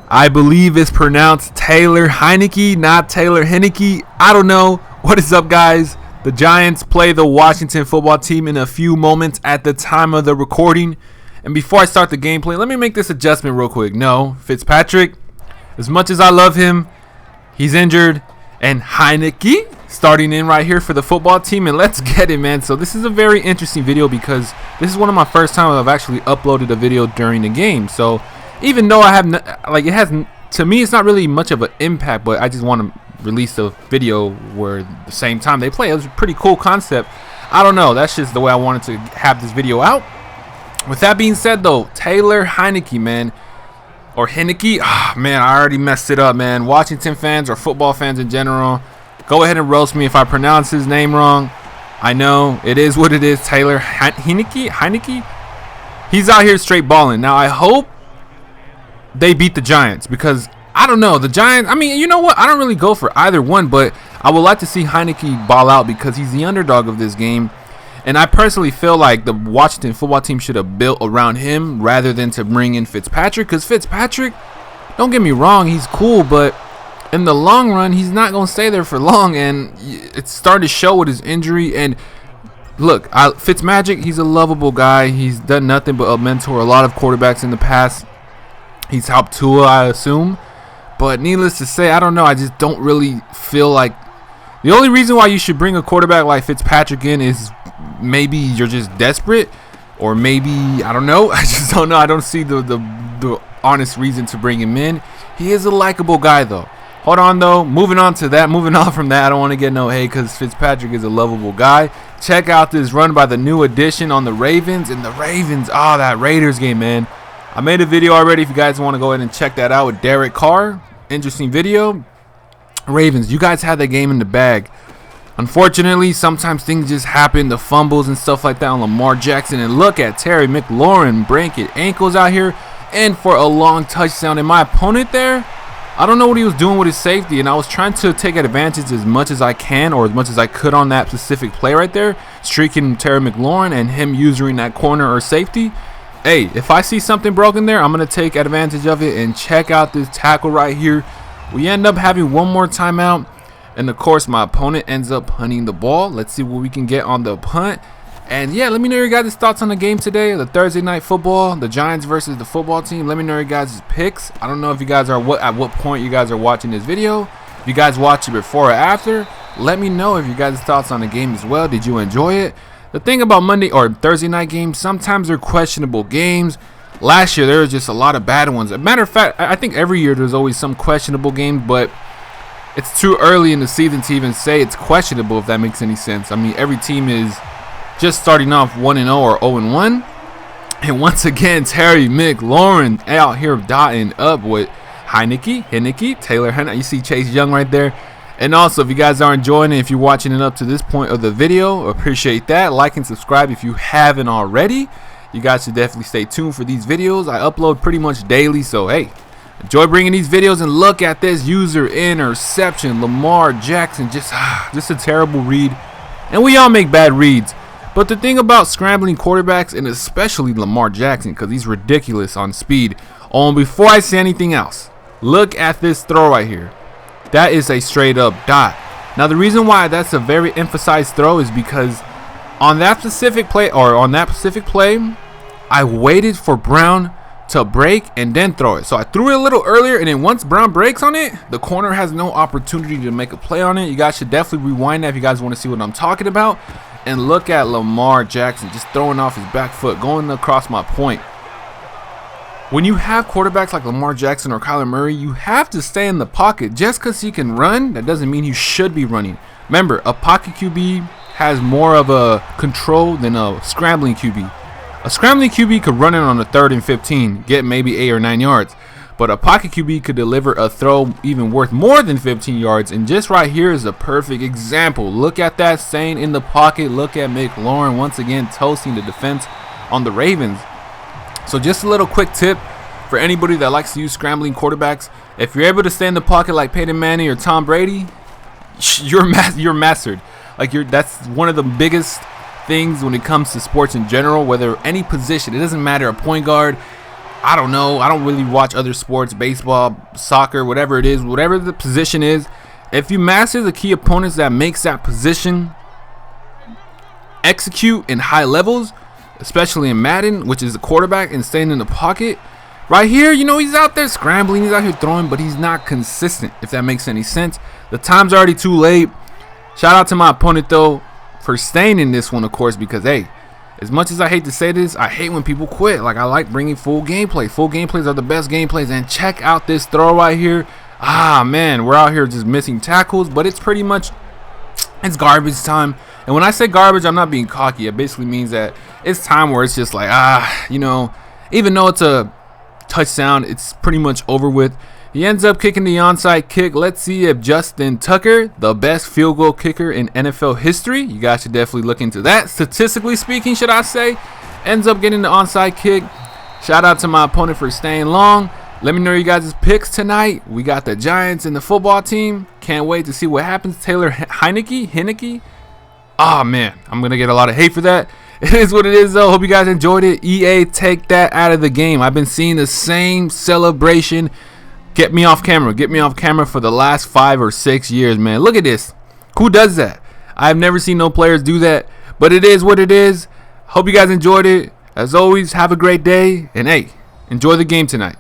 I believe it's pronounced Taylor Heinicke, not Taylor Heinicke. I don't know. What is up, guys? The Giants play the Washington football team in a few moments at the time of the recording. And before I start the gameplay, let me make this adjustment real quick. No, Fitzpatrick, as much as I love him, he's injured. And Heinicke starting in right here for the football team. And let's get it, man. So this is a very interesting video because this is one of my first times I've actually uploaded a video during the game. So even though I have, it hasn't, to me, it's not really much of an impact, but I just want to release a video where at the same time they play. It was a pretty cool concept. I don't know. That's just the way I wanted to have this video out. With that being said, though, Taylor Heinicke, man, or Heinicke, man, I already messed it up, man. Washington fans or football fans in general, go ahead and roast me if I pronounce his name wrong. I know it is what it is. Taylor Heinicke. He's out here straight balling. Now I hope they beat the Giants because I don't know, the Giants, I mean, you know what, I don't really go for either one, but I would like to see Heinicke ball out because he's the underdog of this game. And I personally feel like the Washington football team should have built around him rather than to bring in Fitzpatrick, because Fitzpatrick, don't get me wrong, he's cool, but in the long run he's not going to stay there for long, and it's starting to show with his injury. And look, Fitzmagic, he's a lovable guy. He's done nothing but mentor a lot of quarterbacks in the past. He's helped Tua, I assume. But needless to say, I don't know. I just don't really feel like the only reason why you should bring a quarterback like Fitzpatrick in is maybe you're just desperate, or maybe, I don't know. I just don't know. I don't see the honest reason to bring him in. He is a likable guy, though. Hold on, though. Moving on from that, I don't want to get no hate because Fitzpatrick is a lovable guy. Check out this run by the new addition on the Ravens. And the Ravens, that Raiders game, man. I made a video already if you guys want to go ahead and check that out with Derek Carr. Interesting video. Ravens, you guys had that game in the bag. Unfortunately, sometimes things just happen, the fumbles and stuff like that on Lamar Jackson. And look at Terry McLaurin breaking ankles out here and for a long touchdown. And my opponent there, I don't know what he was doing with his safety, and I was trying to take advantage as much as I can, or as much as I could on that specific play right there, streaking Terry McLaurin and him using that corner or safety. Hey, if I see something broken there, I'm going to take advantage of it. And check out this tackle right here. We end up having one more timeout. And, of course, my opponent ends up punting the ball. Let's see what we can get on the punt. And, yeah, let me know your guys' thoughts on the game today. The Thursday night football, the Giants versus the football team. Let me know your guys' picks. I don't know if you guys are at what point you guys are watching this video. If you guys watch it before or after, let me know if you guys' thoughts on the game as well. Did you enjoy it? The thing about Monday or Thursday night games, sometimes they're questionable games. Last year, there was just a lot of bad ones. As a matter of fact, I think every year there's always some questionable games, but it's too early in the season to even say it's questionable, if that makes any sense. I mean, every team is just starting off 1-0 or 0-1. And once again, Terry McLaurin out here dotting up with Heinicke, Taylor Heinicke. You see Chase Young right there. And also, if you guys are enjoying it, if you're watching it up to this point of the video, appreciate that. Like and subscribe if you haven't already. You guys should definitely stay tuned for these videos. I upload pretty much daily, so hey, enjoy bringing these videos. And look at this user interception. Lamar Jackson, just a terrible read. And we all make bad reads. But the thing about scrambling quarterbacks, and especially Lamar Jackson, because he's ridiculous on speed. Before I say anything else, look at this throw right here. That is a straight up dot. Now the reason why that's a very emphasized throw is because on that specific play, I waited for Brown to break and then throw it. So I threw it a little earlier, and then once Brown breaks on it, the corner has no opportunity to make a play on it. You guys should definitely rewind that if you guys want to see what I'm talking about. And look at Lamar Jackson just throwing off his back foot, going across my point. When you have quarterbacks like Lamar Jackson or Kyler Murray, you have to stay in the pocket. Just because he can run, that doesn't mean you should be running. Remember, a pocket QB has more of a control than a scrambling QB. A scrambling QB could run it on a 3rd and 15, get maybe 8 or 9 yards. But a pocket QB could deliver a throw even worth more than 15 yards. And just right here is a perfect example. Look at that, staying in the pocket. Look at McLaurin once again toasting the defense on the Ravens. So just a little quick tip for anybody that likes to use scrambling quarterbacks. If you're able to stay in the pocket like Peyton Manning or Tom Brady, you're mastered. That's one of the biggest things when it comes to sports in general, whether any position. It doesn't matter, a point guard, I don't know. I don't really watch other sports, baseball, soccer, whatever it is, whatever the position is. If you master the key opponents that makes that position execute in high levels, especially in Madden, which is the quarterback and staying in the pocket. Right here, you know, he's out there scrambling, he's out here throwing, but he's not consistent, if that makes any sense. The time's already too late. Shout out to my opponent, though, for staying in this one, of course, because, hey, as much as I hate to say this, I hate when people quit. Like, I like bringing full gameplay. Full gameplays are the best gameplays, and check out this throw right here. Ah, man, we're out here just missing tackles, but it's pretty much, it's garbage time. And when I say garbage, I'm not being cocky. It basically means that it's time where it's just like, you know, even though it's a touchdown, it's pretty much over with. He ends up kicking the onside kick. Let's see if Justin Tucker, the best field goal kicker in NFL history, you guys should definitely look into that. Statistically speaking, should I say, ends up getting the onside kick. Shout out to my opponent for staying long. Let me know you guys' picks tonight. We got the Giants and the football team. Can't wait to see what happens. Taylor Heinicke. Oh, man, I'm going to get a lot of hate for that. It is what it is, though. Hope you guys enjoyed it. EA, take that out of the game. I've been seeing the same celebration. Get me off camera. Get me off camera for the last 5 or 6 years, man. Look at this. Who does that? I've never seen no players do that, but it is what it is. Hope you guys enjoyed it. As always, have a great day. And, hey, enjoy the game tonight.